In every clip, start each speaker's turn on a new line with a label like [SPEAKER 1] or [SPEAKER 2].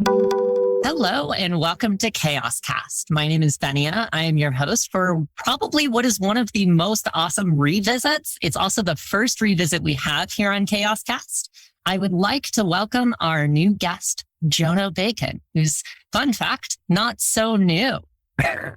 [SPEAKER 1] Hello and welcome to CHAOSSCast. My name is Benia. I am your host for probably what is one of the most awesome revisits. It's also the first revisit we have here on CHAOSSCast. I would like to welcome our new guest, Jono Bacon, who's, fun fact, not so new.
[SPEAKER 2] Hello,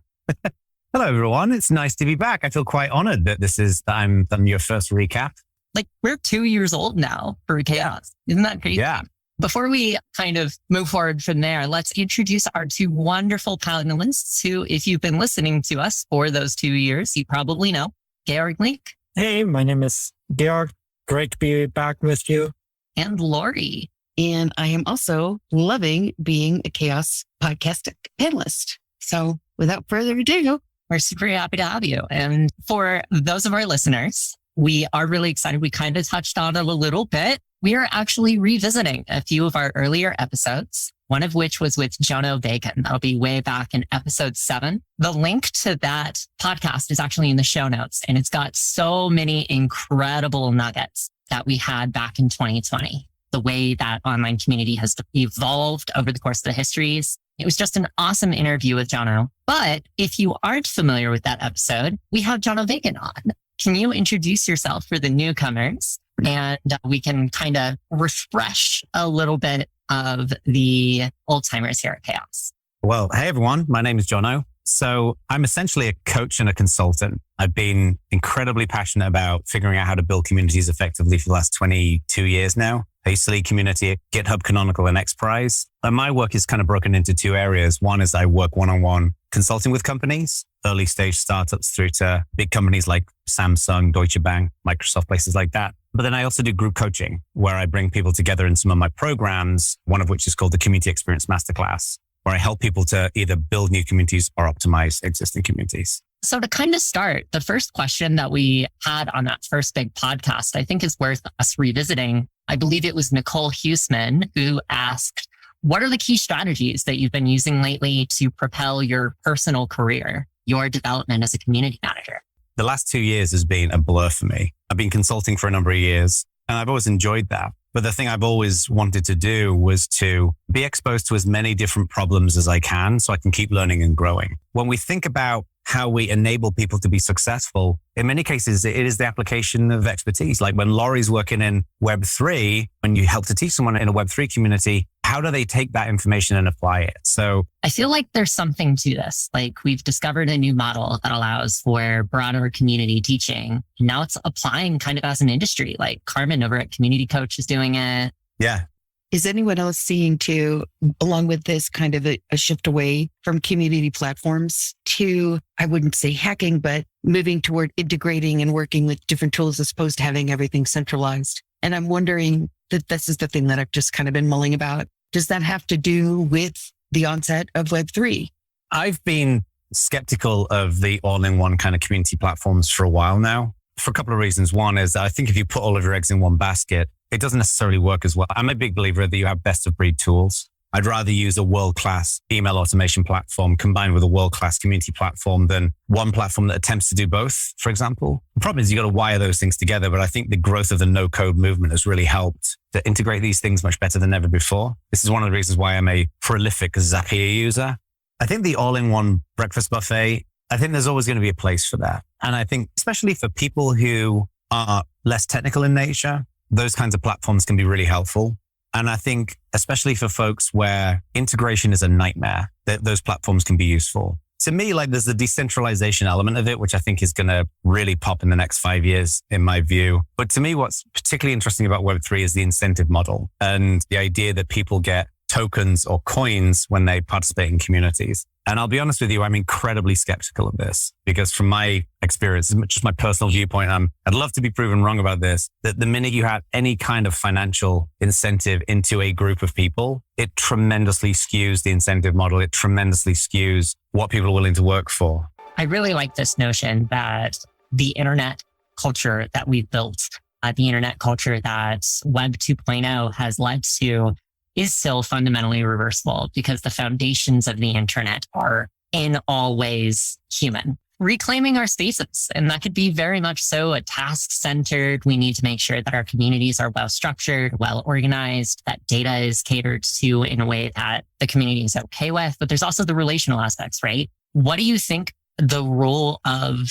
[SPEAKER 2] everyone. It's nice to be back. I feel quite honored that I'm your first recap.
[SPEAKER 1] Like, we're 2 years old now for Chaos. Isn't that crazy?
[SPEAKER 2] Yeah.
[SPEAKER 1] Before we kind of move forward from there, let's introduce our two wonderful panelists who, if you've been listening to us for those 2 years, you probably know. Georg Link.
[SPEAKER 3] Hey, my name is Georg. Great to be back with you.
[SPEAKER 1] And Lori.
[SPEAKER 4] And I am also loving being a Chaos podcast panelist. So without further ado,
[SPEAKER 1] we're super happy to have you. And for those of our listeners, we are really excited. We kind of touched on it a little bit. We are actually revisiting a few of our earlier episodes, one of which was with Jono Bacon. That'll be way back in episode 7. The link to that podcast is actually in the show notes, and it's got so many incredible nuggets that we had back in 2020. The way that online community has evolved over the course of the histories. It was just an awesome interview with Jono. But if you aren't familiar with that episode, we have Jono Bacon on. Can you introduce yourself for the newcomers? And we can kind of refresh a little bit of the old timers here at Chaos.
[SPEAKER 2] Well, hey, everyone. My name is Jono. So I'm essentially a coach and a consultant. I've been incredibly passionate about figuring out how to build communities effectively for the last 22 years now. I used to lead community at GitHub, Canonical, and XPRIZE. And my work is kind of broken into 2 areas. One is I work one-on-one consulting with companies, early stage startups through to big companies like Samsung, Deutsche Bank, Microsoft, places like that. But then I also do group coaching where I bring people together in some of my programs, one of which is called the Community Experience Masterclass, where I help people to either build new communities or optimize existing communities.
[SPEAKER 1] So to kind of start, the first question that we had on that first big podcast, I think is worth us revisiting. I believe it was Nicole Huseman who asked, what are the key strategies that you've been using lately to propel your personal career, your development as a community manager?
[SPEAKER 2] The last 2 years has been a blur for me. I've been consulting for a number of years and I've always enjoyed that. But the thing I've always wanted to do was to be exposed to as many different problems as I can so I can keep learning and growing. When we think about how we enable people to be successful, in many cases, it is the application of expertise. Like when Laurie's working in Web3, when you help to teach someone in a Web3 community, how do they take that information and apply it? So
[SPEAKER 1] I feel like there's something to this. Like we've discovered a new model that allows for broader community teaching. Now it's applying kind of as an industry, like Carmen over at Community Coach is doing it.
[SPEAKER 2] Yeah.
[SPEAKER 4] is anyone else seeing too, along with this kind of a shift away from community platforms to, I wouldn't say hacking, but moving toward integrating and working with different tools as opposed to having everything centralized? And I'm wondering that this is the thing that I've just kind of been mulling about. Does that have to do with the onset of Web3?
[SPEAKER 2] I've been skeptical of the all-in-one kind of community platforms for a while now, for a couple of reasons. One is I think if you put all of your eggs in one basket, it doesn't necessarily work as well. I'm a big believer that you have best of breed tools. I'd rather use a world-class email automation platform combined with a world-class community platform than one platform that attempts to do both, for example. The problem is you got to wire those things together, but I think the growth of the no-code movement has really helped to integrate these things much better than ever before. This is one of the reasons why I'm a prolific Zapier user. I think the all-in-one breakfast buffet, I think there's always going to be a place for that. And I think especially for people who are less technical in nature, those kinds of platforms can be really helpful. And I think especially for folks where integration is a nightmare, that those platforms can be useful. To me, like there's the decentralization element of it, which I think is going to really pop in the next 5 years, in my view. But to me, what's particularly interesting about Web3 is the incentive model and the idea that people get tokens or coins when they participate in communities. And I'll be honest with you, I'm incredibly skeptical of this because from my experience, just my personal viewpoint, I'd love to be proven wrong about this, that the minute you have any kind of financial incentive into a group of people, it tremendously skews the incentive model. It tremendously skews what people are willing to work for.
[SPEAKER 1] I really like this notion that the internet culture that we've built, the internet culture that Web 2.0 has led to, is still fundamentally reversible because the foundations of the internet are in all ways human. reclaiming our spaces. And that could be very much so a task centered. We need to make sure that our communities are well structured, well organized, that data is catered to in a way that the community is okay with. But there's also the relational aspects, right? What do you think the role of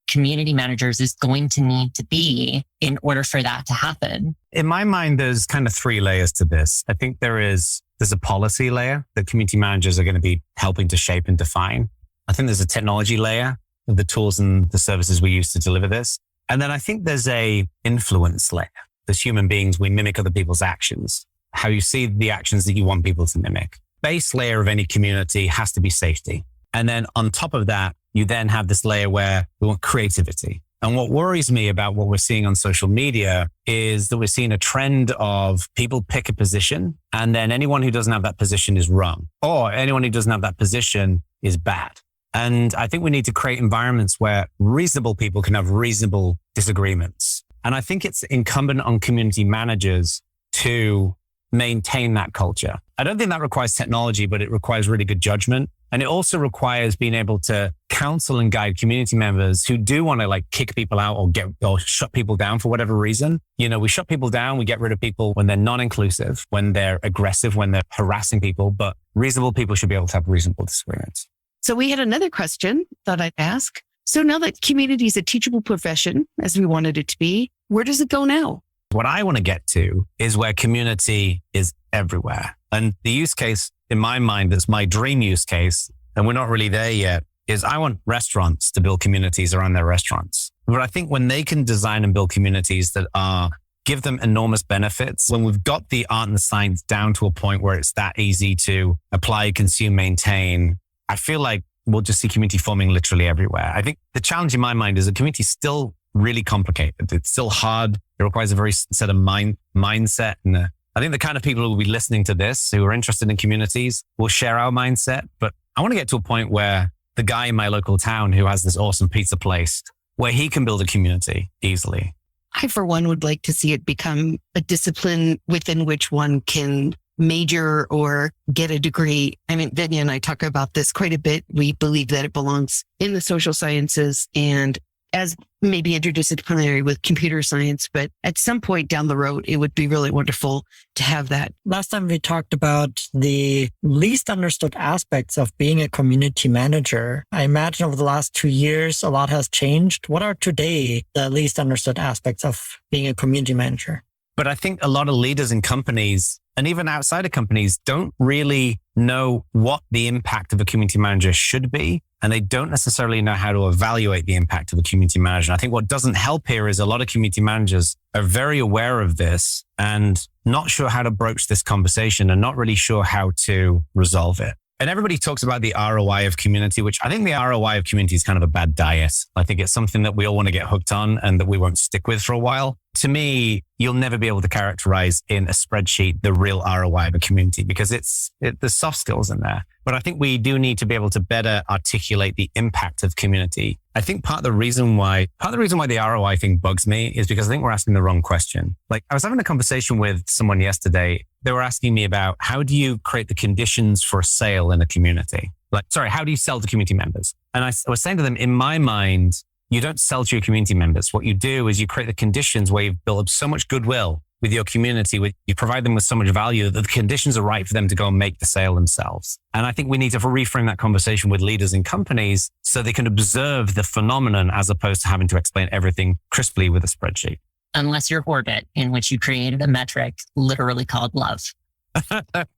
[SPEAKER 1] community managers is going to need to be in order for that to happen?
[SPEAKER 2] In my mind, there's kind of 3 layers to this. I think there's a policy layer that community managers are going to be helping to shape and define. I think there's a technology layer of the tools and the services we use to deliver this. And then I think there's a influence layer. As human beings, we mimic other people's actions, how you see the actions that you want people to mimic. Base layer of any community has to be safety. And then on top of that, you then have this layer where we want creativity. And what worries me about what we're seeing on social media is that we're seeing a trend of people pick a position and then anyone who doesn't have that position is wrong, or anyone who doesn't have that position is bad. And I think we need to create environments where reasonable people can have reasonable disagreements. And I think it's incumbent on community managers to maintain that culture. I don't think that requires technology, but it requires really good judgment. And it also requires being able to counsel and guide community members who do want to kick people out or shut people down for whatever reason. We shut people down. We get rid of people when they're non-inclusive, when they're aggressive, when they're harassing people, but reasonable people should be able to have reasonable disagreements.
[SPEAKER 4] So we had another question that I'd ask. So now that community is a teachable profession, as we wanted it to be, where does it go now?
[SPEAKER 2] What I want to get to is where community is everywhere. And the use case in my mind, that's my dream use case, and we're not really there yet, is I want restaurants to build communities around their restaurants. But I think when they can design and build communities that give them enormous benefits, when we've got the art and the science down to a point where it's that easy to apply, consume, maintain, I feel like we'll just see community forming literally everywhere. I think the challenge in my mind is that community is still really complicated. It's still hard. It requires a very set of mindset. And I think the kind of people who will be listening to this, who are interested in communities, will share our mindset. But I want to get to a point where the guy in my local town who has this awesome pizza place, where he can build a community easily.
[SPEAKER 4] I, for one, would like to see it become a discipline within which one can major or get a degree. I mean, Venya and I talk about this quite a bit. We believe that it belongs in the social sciences and as maybe interdisciplinary with computer science, but at some point down the road, it would be really wonderful to have that.
[SPEAKER 3] Last time we talked about the least understood aspects of being a community manager. I imagine over the last 2 years, a lot has changed. What are today the least understood aspects of being a community manager?
[SPEAKER 2] But I think a lot of leaders in companies and even outside of companies don't really know what the impact of a community manager should be. And they don't necessarily know how to evaluate the impact of a community manager. And I think what doesn't help here is a lot of community managers are very aware of this and not sure how to broach this conversation and not really sure how to resolve it. And everybody talks about the ROI of community, which I think the ROI of community is kind of a bad diet. I think it's something that we all want to get hooked on and that we won't stick with for a while. To me, you'll never be able to characterize in a spreadsheet the real ROI of a community because there's soft skills in there. But I think we do need to be able to better articulate the impact of community. I think part of the reason why the ROI thing bugs me is because I think we're asking the wrong question. Like I was having a conversation with someone yesterday. They were asking me about how do you create the conditions for a sale in a community? How do you sell to community members? And I was saying to them, in my mind, you don't sell to your community members. What you do is you create the conditions where you've built up so much goodwill with your community, you provide them with so much value that the conditions are right for them to go and make the sale themselves. And I think we need to reframe that conversation with leaders in companies so they can observe the phenomenon as opposed to having to explain everything crisply with a spreadsheet.
[SPEAKER 1] Unless you're Orbit, in which you created a metric literally called love.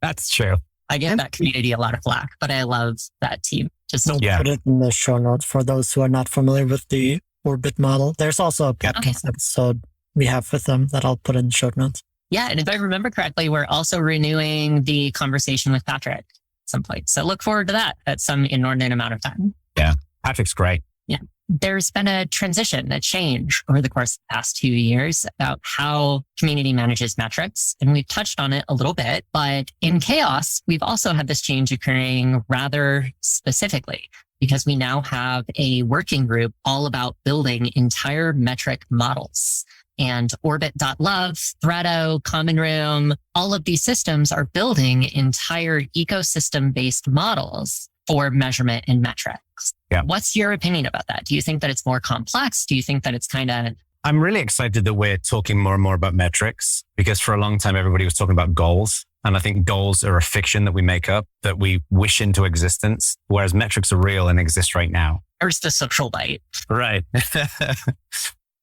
[SPEAKER 2] That's true.
[SPEAKER 1] I give that community a lot of flack, but I love that team.
[SPEAKER 3] Put it in the show notes for those who are not familiar with the Orbit model. There's also a podcast episode we have with them that I'll put in the show notes.
[SPEAKER 1] Yeah. And if I remember correctly, we're also renewing the conversation with Patrick at some point. So look forward to that at some inordinate amount of time.
[SPEAKER 2] Yeah. Patrick's great.
[SPEAKER 1] Yeah. There's been a transition, a change over the course of the past 2 years about how community manages metrics. And we've touched on it a little bit, but in CHAOSS, we've also had this change occurring rather specifically because we now have a working group all about building entire metric models. And Orbit.love, Threado, Common Room, all of these systems are building entire ecosystem-based models for measurement and metrics.
[SPEAKER 2] Yeah.
[SPEAKER 1] What's your opinion about that? Do you think that it's more complex? Do you think that it's kind of...
[SPEAKER 2] I'm really excited that we're talking more and more about metrics, because for a long time, everybody was talking about goals. And I think goals are a fiction that we make up, that we wish into existence, whereas metrics are real and exist right now.
[SPEAKER 1] There's the social bite.
[SPEAKER 2] Right.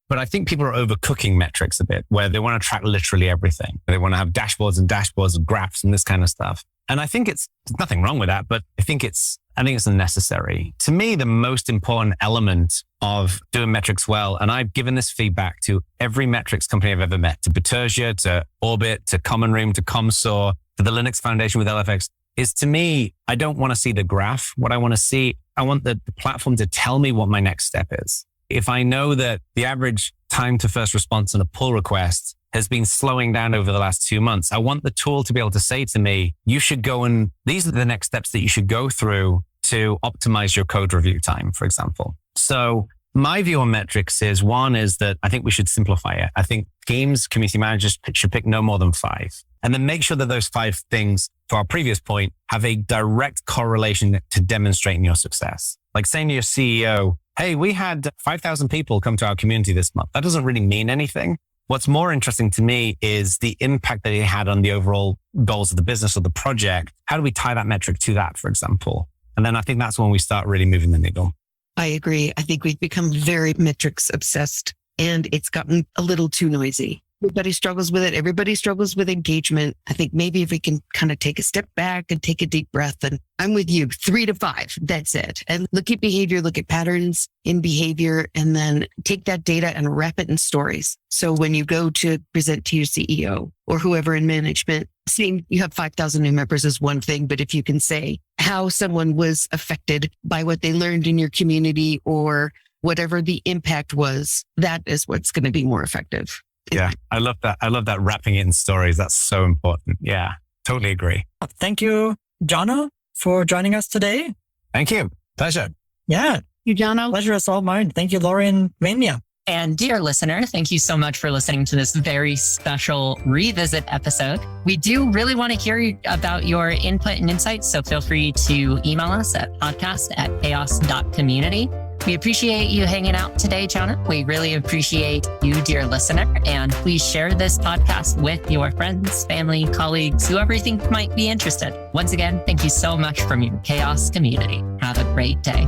[SPEAKER 2] But I think people are overcooking metrics a bit, where they want to track literally everything. They want to have dashboards and graphs and this kind of stuff. And I think there's nothing wrong with that, but I think it's unnecessary. To me, the most important element of doing metrics well, and I've given this feedback to every metrics company I've ever met, to Bitergia, to Orbit, to Common Room, to ComStor, to the Linux Foundation with LFX, is, to me, I don't want to see the graph. What I want to see, I want the platform to tell me what my next step is. If I know that the average time to first response on a pull request has been slowing down over the last 2 months, I want the tool to be able to say to me, you should go and these are the next steps that you should go through to optimize your code review time, for example. So my view on metrics is, one is that I think we should simplify it. I think teams, community managers should pick no more than 5. And then make sure that those 5 things, to our previous point, have a direct correlation to demonstrating your success. Like saying to your CEO, hey, we had 5,000 people come to our community this month. That doesn't really mean anything. What's more interesting to me is the impact that it had on the overall goals of the business or the project. How do we tie that metric to that, for example? And then I think that's when we start really moving the needle.
[SPEAKER 4] I agree. I think we've become very metrics obsessed, and it's gotten a little too noisy. Everybody struggles with it. Everybody struggles with engagement. I think maybe if we can kind of take a step back and take a deep breath, and I'm with you, 3 to 5, that's it. And look at behavior, look at patterns in behavior, and then take that data and wrap it in stories. So when you go to present to your CEO or whoever in management, seeing you have 5,000 new members is one thing, but if you can say how someone was affected by what they learned in your community or whatever the impact was, that is what's going to be more effective.
[SPEAKER 2] Yeah, I love that. I love that, wrapping it in stories. That's so important. Yeah, totally agree.
[SPEAKER 3] Thank you, Jono, for joining us today.
[SPEAKER 2] Thank you. Pleasure.
[SPEAKER 3] Yeah.
[SPEAKER 4] You, Jono.
[SPEAKER 3] Pleasure is all mine. Thank you, Lori and Vania.
[SPEAKER 1] And dear listener, thank you so much for listening to this very special revisit episode. We do really want to hear about your input and insights, so feel free to email us at podcast@chaos.community. We appreciate you hanging out today, Jono. We really appreciate you, dear listener. And please share this podcast with your friends, family, colleagues, whoever you think might be interested. Once again, thank you so much from your Chaos community. Have a great day.